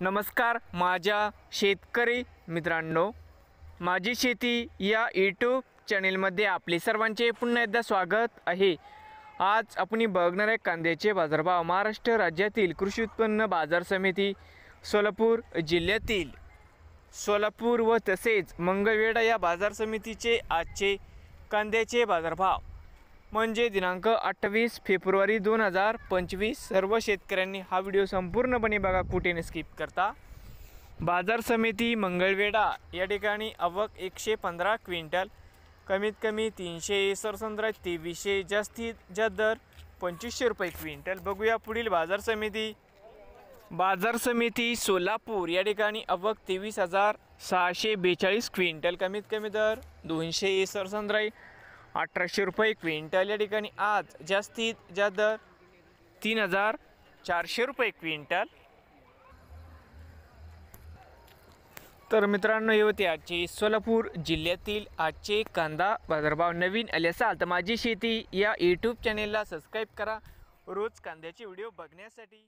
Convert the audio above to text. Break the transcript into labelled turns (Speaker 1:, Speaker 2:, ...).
Speaker 1: नमस्कार माझ्या शेतकरी मित्रांनो, माझी शेती या यूट्यूब चॅनेलमध्ये आपले सर्वांचे पुन्हा एकदा स्वागत आहे। आज आपण बघणार आहे कांद्याचे बाजारभाव। महाराष्ट्र राज्यातील कृषी उत्पन्न बाजार समिती सोलापूर जिल्ह्यातील सोलापूर व तसेच मंगळवेढा या बाजार समितीचे आजचे कांद्याचे बाजारभाव म्हणजे दिनांक 28 फेब्रुवारी 2025। सर्व शेतकऱ्यांनी हा व्हिडिओ संपूर्णपणे बघा, कुठे न स्किप करता। बाजार समिती मंगळवेढा या ठिकाणी आवक 115 क्विंटल, कमीत कमी 300, सरसंद्रा 2300, जास्तीत जास्त दर 2500 रुपये क्विंटल। बघूया पुढील बाजार समिती सोलापूर या ठिकाणी आवक 23,642 क्विंटल, कमीत कमी दर 200, सरसंद्रा 1800 रुपये क्विंटल। या ठिकाणी आज जास्तीत जास्त दर 3,400 रुपये क्विंटल। तर मित्रांनो, हे होते आजचे सोलापूर जिल्ह्यातील आजचे कांदा बाजारभाव। नवीन आले असाल तर माझी शेती या यूट्यूब चॅनेलला सबस्क्राईब करा रोज कांद्याचे व्हिडिओ बघण्यासाठी।